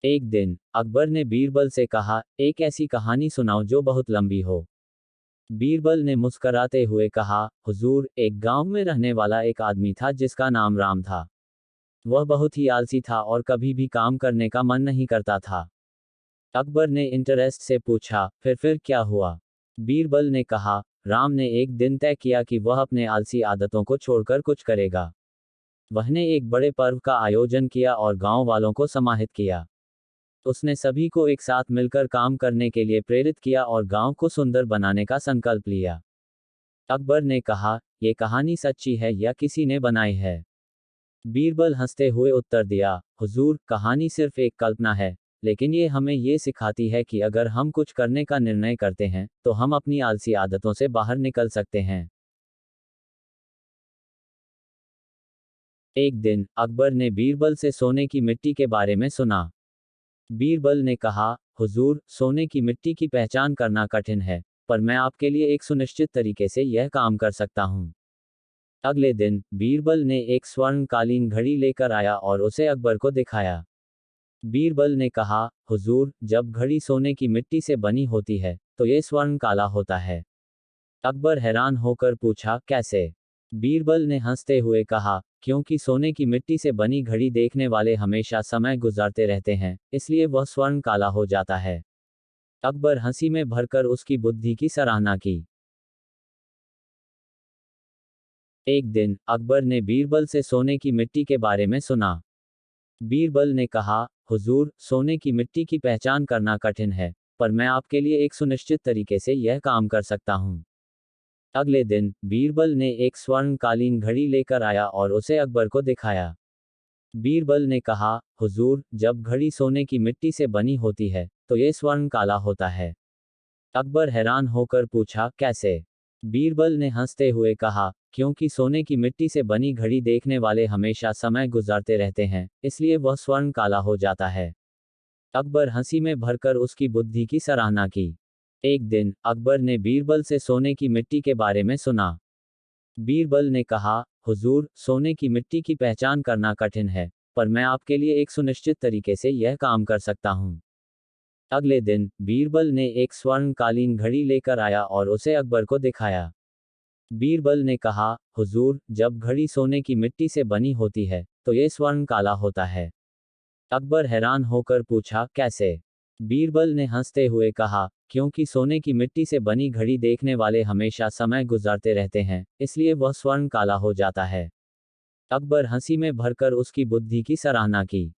एक दिन अकबर ने बीरबल से कहा, एक ऐसी कहानी सुनाओ जो बहुत लंबी हो। बीरबल ने मुस्कराते हुए कहा, हुजूर, एक गांव में रहने वाला एक आदमी था जिसका नाम राम था। वह बहुत ही आलसी था और कभी भी काम करने का मन नहीं करता था। अकबर ने इंटरेस्ट से पूछा, फिर क्या हुआ? बीरबल ने कहा, राम ने एक दिन तय किया कि वह अपने आलसी आदतों को छोड़कर कुछ करेगा। वहने एक बड़े पर्व का आयोजन किया और गांव वालों को समाहित किया। उसने सभी को एक साथ मिलकर काम करने के लिए प्रेरित किया और गांव को सुंदर बनाने का संकल्प लिया। अकबर ने कहा, यह कहानी सच्ची है या किसी ने बनाई है? बीरबल हंसते हुए उत्तर दिया, हुजूर, कहानी सिर्फ एक कल्पना है, लेकिन ये हमें ये सिखाती है कि अगर हम कुछ करने का निर्णय करते हैं तो हम अपनी आलसी आदतों से बाहर निकल सकते हैं। एक दिन अकबर ने बीरबल से सोने की मिट्टी के बारे में सुना। बीरबल ने कहा, हुजूर, सोने की मिट्टी की पहचान करना कठिन है, पर मैं आपके लिए एक सुनिश्चित तरीके से यह काम कर सकता हूँ। अगले दिन बीरबल ने एक स्वर्णकालीन घड़ी लेकर आया और उसे अकबर को दिखाया। बीरबल ने कहा, हुजूर, जब घड़ी सोने की मिट्टी से बनी होती है तो यह स्वर्ण काला होता है। अकबर हैरान होकर पूछा, कैसे? बीरबल ने हंसते हुए कहा, क्योंकि सोने की मिट्टी से बनी घड़ी देखने वाले हमेशा समय गुजारते रहते हैं, इसलिए वह स्वर्ण काला हो जाता है। अकबर हंसी में भरकर उसकी बुद्धि की सराहना की। एक दिन अकबर ने बीरबल से सोने की मिट्टी के बारे में सुना। बीरबल ने कहा, हुजूर, सोने की मिट्टी की पहचान करना कठिन है, पर मैं आपके लिए एक सुनिश्चित तरीके से यह काम कर सकता हूँ। अगले दिन बीरबल ने एक स्वर्णकालीन घड़ी लेकर आया और उसे अकबर को दिखाया। बीरबल ने कहा, हुजूर, जब घड़ी सोने की मिट्टी से बनी होती है तो यह स्वर्ण काला होता है। अकबर हैरान होकर पूछा, कैसे? बीरबल ने हंसते हुए कहा, क्योंकि सोने की मिट्टी से बनी घड़ी देखने वाले हमेशा समय गुजारते रहते हैं, इसलिए वह स्वर्ण काला हो जाता है। अकबर हंसी में भरकर उसकी बुद्धि की सराहना की। एक दिन अकबर ने बीरबल से सोने की मिट्टी के बारे में सुना। बीरबल ने कहा, हुजूर, सोने की मिट्टी की पहचान करना कठिन है, पर मैं आपके लिए एक सुनिश्चित तरीके से यह काम कर सकता हूँ। अगले दिन बीरबल ने एक स्वर्णकालीन घड़ी लेकर आया और उसे अकबर को दिखाया। बीरबल ने कहा, हुजूर, जब घड़ी सोने की मिट्टी से बनी होती है तो यह स्वर्ण काला होता है। अकबर हैरान होकर पूछा, कैसे? बीरबल ने हंसते हुए कहा, क्योंकि सोने की मिट्टी से बनी घड़ी देखने वाले हमेशा समय गुजारते रहते हैं, इसलिए वह स्वर्ण काला हो जाता है। अकबर हंसी में भरकर उसकी बुद्धि की सराहना की।